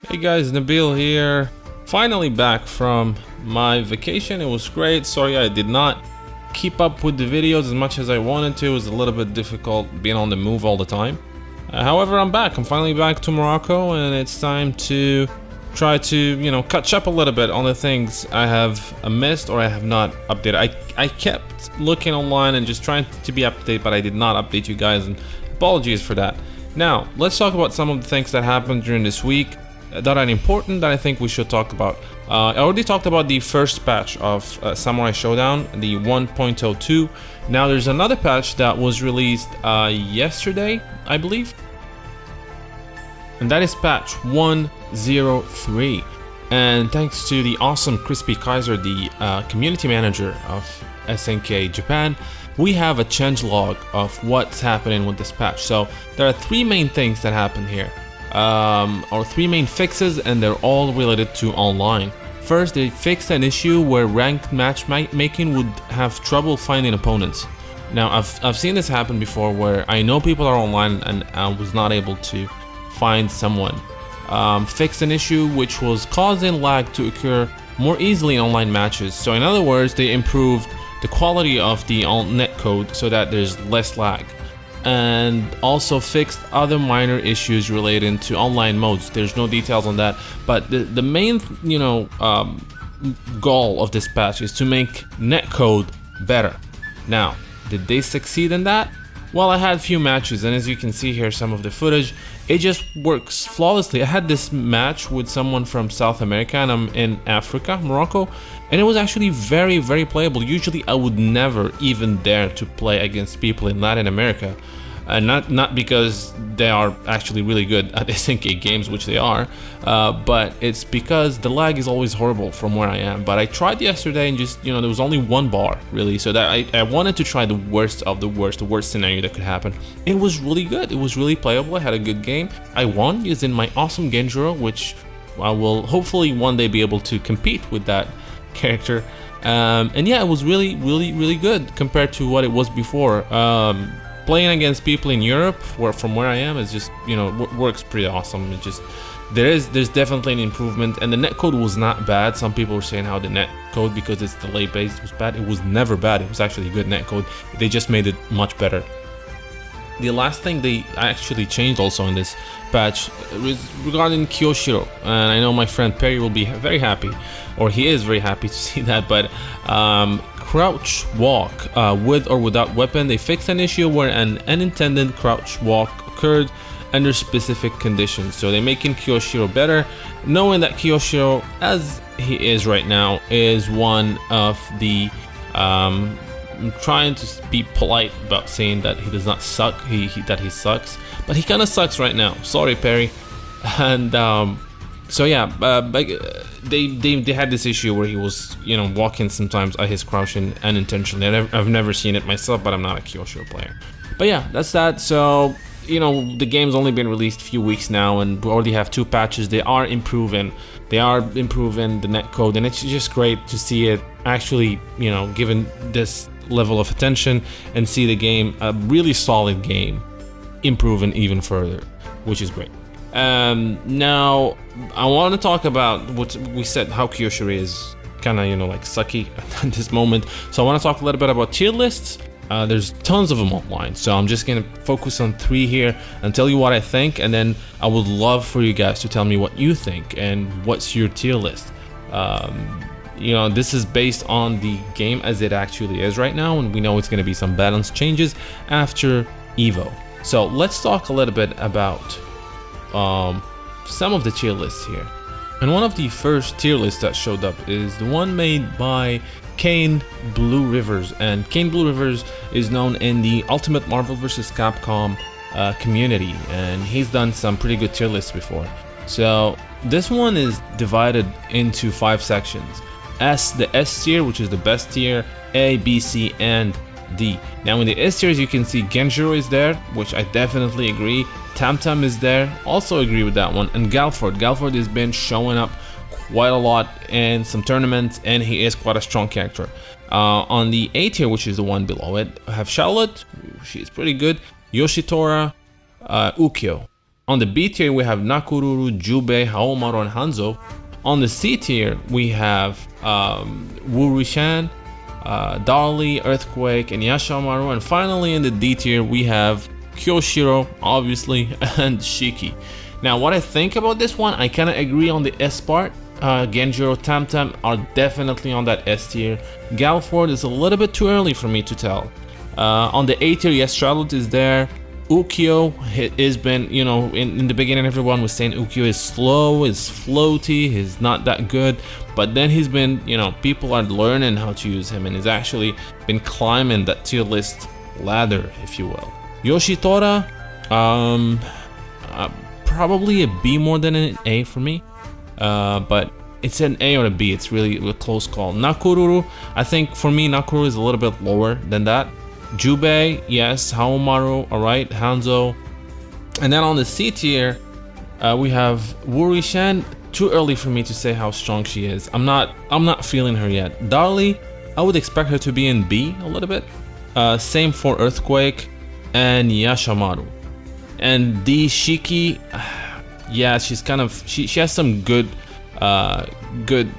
Hey guys, Nabil here. Finally back from my vacation. It was great. Sorry I did not keep up with the videos as much as I wanted to. It was a little bit difficult being on the move all the time. However, I'm back. I'm finally back to Morocco and it's time to try to, catch up a little bit on the things I have missed or I have not updated. I kept looking online and just trying to be up to date, but I did not update you guys, and apologies for that. Now, let's talk about some of the things that happened during this week that are important that I think we should talk about. I already talked about the first patch of Samurai Shodown, the 1.02. Now there's another patch that was released yesterday, I believe, and that is patch 103. And thanks to the awesome Crispy Kaiser, the community manager of SNK Japan, we have a changelog of what's happening with this patch. So there are three main things that happen here. Or three main fixes, and they're all related to online. First, they fixed an issue where ranked matchmaking would have trouble finding opponents. Now, I've seen this happen before where I know people are online and I was not able to find someone. Fixed an issue which was causing lag to occur more easily in online matches. So in other words, they improved the quality of the netcode so that there's less lag, and also fixed other minor issues relating to online modes. There's no details on that, but the main goal of this patch is to make netcode better. Now, did they succeed in that? Well, I had a few matches, and as you can see here, some of the footage, it just works flawlessly. I had this match with someone from South America, and I'm in Africa, Morocco, and it was actually very, very playable. Usually I would never even dare to play against people in Latin America, and not because they are actually really good at SNK games, which they are, but it's because the lag is always horrible from where I am. But I tried yesterday and just, there was only one bar really, so that I wanted to try the worst of the worst scenario that could happen. It was really good. It was really playable. I had a good game. I won using my awesome Genjuro, which I will hopefully one day be able to compete with that character. And yeah, it was really good compared to what it was before. Playing against people in Europe, from where I am, is just, works pretty awesome. It just, there's definitely an improvement, and the netcode was not bad. Some people were saying how the netcode, because it's delay based, was bad. It was never bad. It was actually a good netcode. They just made it much better. The last thing they actually changed also in this patch is regarding Kyoshiro, and I know my friend Perry will be very happy, or he is very happy to see that, but crouch walk with or without weapon, they fixed an issue where an unintended crouch walk occurred under specific conditions. So they're making Kyoshiro better, knowing that Kyoshiro, as he is right now, is one of the I'm trying to be polite about saying that he does not suck, that he sucks, but he kind of sucks right now. Sorry, Perry. And so yeah, they had this issue where he was, walking sometimes at his crouching unintentionally. I've never seen it myself, but I'm not a Kyoshiro player. But yeah, that's that. So, the game's only been released a few weeks now, and we already have two patches. They are improving the netcode, and it's just great to see it actually, given this level of attention, and see the game, a really solid game, improving even further, which is great. Now I want to talk about what we said, how Kyoshiro is kind of, like sucky at this moment. So I want to talk a little bit about tier lists. There's tons of them online, so I'm just gonna focus on three here and tell you what I think, and then I would love for you guys to tell me what you think and what's your tier list. This is based on the game as it actually is right now, and we know it's gonna be some balance changes after Evo. So let's talk a little bit about some of the tier lists here. And one of the first tier lists that showed up is the one made by Kane Blue Rivers, and Kane Blue Rivers is known in the Ultimate Marvel vs. Capcom community, and he's done some pretty good tier lists before. So this one is divided into 5 sections. The S tier, which is the best tier, A, B, C, and D. Now in the S tiers, you can see Genjuro is there, which I definitely agree. Tamtam is there, also agree with that one. And Galford has been showing up quite a lot in some tournaments, and he is quite a strong character. On the A tier, which is the one below it, I have Charlotte. She's pretty good. Yoshitora, Ukyo. On the B tier, we have Nakururu, Jubei, Haomaru, and Hanzo. On the C tier, we have Wurishan, Darlie, Earthquake, and Yashamaru. And finally, in the D tier, we have Kyoshiro, obviously, and Shiki. Now, what I think about this one, I kind of agree on the S part. Genjiro, Tamtam are definitely on that S tier. Galford is a little bit too early for me to tell. On the A tier, yes, Charlotte is there. Ukyo has been, you know, in the beginning everyone was saying Ukyo is slow, is floaty, he's not that good. But then he's been, you know, people are learning how to use him and he's actually been climbing that tier list ladder, if you will. Yoshitora, probably a B more than an A for me. But it's an A or a B, it's really a close call. Nakururu, I think for me Nakururu is a little bit lower than that. Jubei, yes. Haomaru, alright. Hanzo. And then on the C tier, we have Wurishan. Too early for me to say how strong she is. I'm not feeling her yet. Darlie, I would expect her to be in B a little bit. Same for Earthquake and Yashamaru. And D, Shiki, yeah, she's kind of she has some good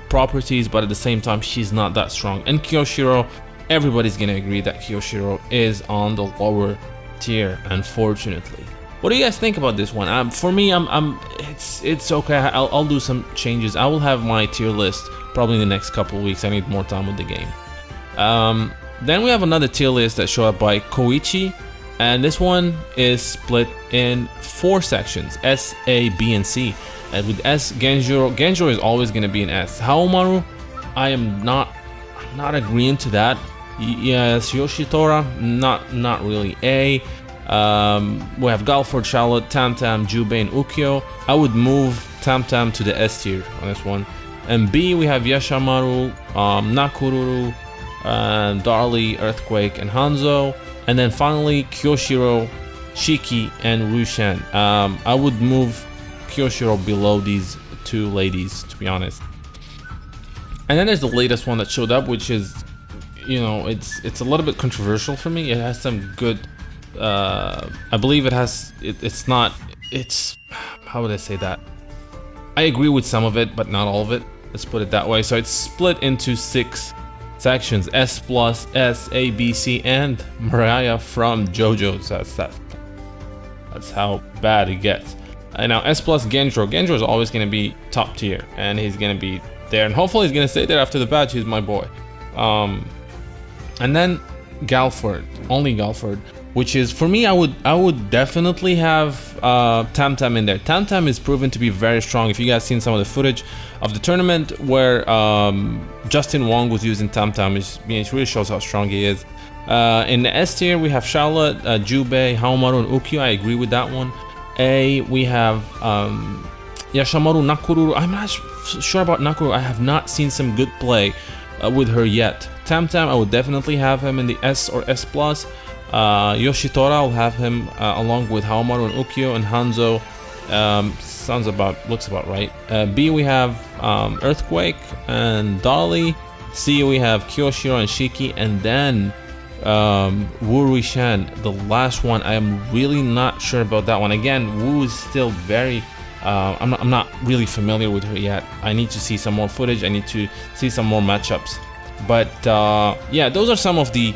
properties, but at the same time she's not that strong. And Kyoshiro, everybody's gonna agree that Kyoshiro is on the lower tier, unfortunately. What do you guys think about this one? For me, it's okay. I'll do some changes. I will have my tier list probably in the next couple of weeks. I need more time with the game. Then we have another tier list that showed up by Koichi, and this one is split in 4 sections: S, A, B, and C. And with S, Genjiro is always gonna be an S. Haomaru, I'm not agreeing to that. Yes, Yoshitora, not really A. We have Galford, Charlotte, Tamtam, Jubei, and Ukyo. I would move Tamtam to the S tier on this one. And B, we have Yashamaru, Nakururu, Darlie, Earthquake, and Hanzo. And then finally Kyoshiro, Shiki, and Rushan. I would move Kyoshiro below these 2 ladies, to be honest. And then there's the latest one that showed up, which is, you know, it's a little bit controversial for me. It has some good, I believe it has, it's, how would I say that? I agree with some of it, but not all of it. Let's put it that way. So it's split into 6 sections: S+, S, A, B, C, and Mariah from JoJo's. That's how bad it gets. And now S+, Genjiro is always going to be top tier, and he's going to be there, and hopefully he's going to stay there after the patch. He's my boy. And then Galford, only Galford, which is, for me, I would definitely have Tamtam in there. Tamtam is proven to be very strong. If you guys seen some of the footage of the tournament where Justin Wong was using Tamtam, it really shows how strong he is. In the S tier, we have Charlotte, Jubei, Haomaru, and Ukyo. I agree with that one. A, we have Yashamaru, Nakururu. I'm not sure about Nakururu. I have not seen some good play with her yet. Tamtam, I would definitely have him in the S or S+. Yoshitora, I'll have him along with Haomaru and Ukyo, and Hanzo looks about right. B, we have Earthquake and Darlie. C, we have Kyoshiro and Shiki, and then Wurishan, the last one. I am really not sure about that one. Again, Wu is still very I'm not really familiar with her yet. I need to see some more footage. I need to see some more matchups. But yeah, those are some of the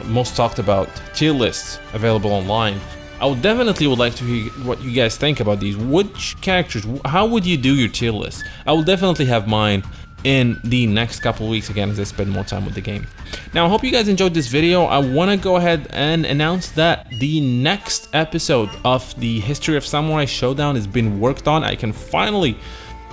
most talked about tier lists available online. I would definitely like to hear what you guys think about these. Which characters, how would you do your tier list? I will definitely have mine in the next couple of weeks again as I spend more time with the game. Now, I hope you guys enjoyed this video. I want to go ahead and announce that the next episode of the History of Samurai Shodown has been worked on. I can finally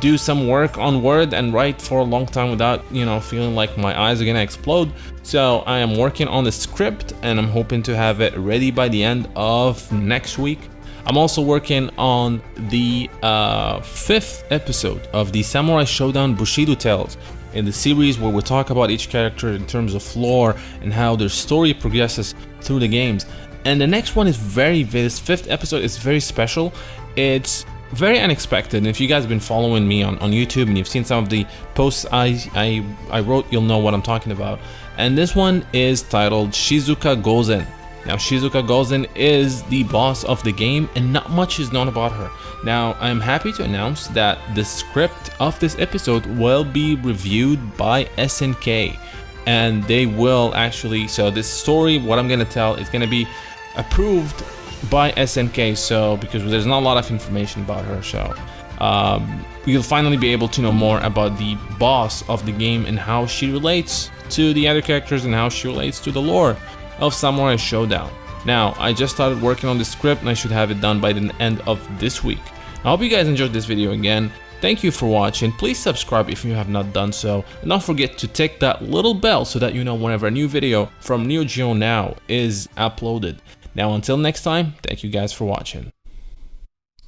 do some work on Word and write for a long time without, feeling like my eyes are gonna explode. So I am working on the script and I'm hoping to have it ready by the end of next week. I'm also working on the 5th episode of the Samurai Shodown Bushido Tales in the series, where we talk about each character in terms of lore and how their story progresses through the games. And the next one is this 5th episode is very special. It's very unexpected, and if you guys have been following me on YouTube and you've seen some of the posts I wrote, you'll know what I'm talking about. And this one is titled Shizuka Gozen. Now, Shizuka Gozen is the boss of the game, and not much is known about her. Now, I'm happy to announce that the script of this episode will be reviewed by SNK, and they will actually, so this story, what I'm gonna tell, is gonna be approved by SNK, so because there's not a lot of information about her, so you'll finally be able to know more about the boss of the game and how she relates to the other characters and how she relates to the lore of Samurai Shodown. Now, I just started working on the script and I should have it done by the end of this week. I hope you guys enjoyed this video again. Thank you for watching. Please subscribe if you have not done so, and don't forget to tick that little bell so that you know whenever a new video from Neo Geo Now is uploaded. Now, until next time, thank you guys for watching.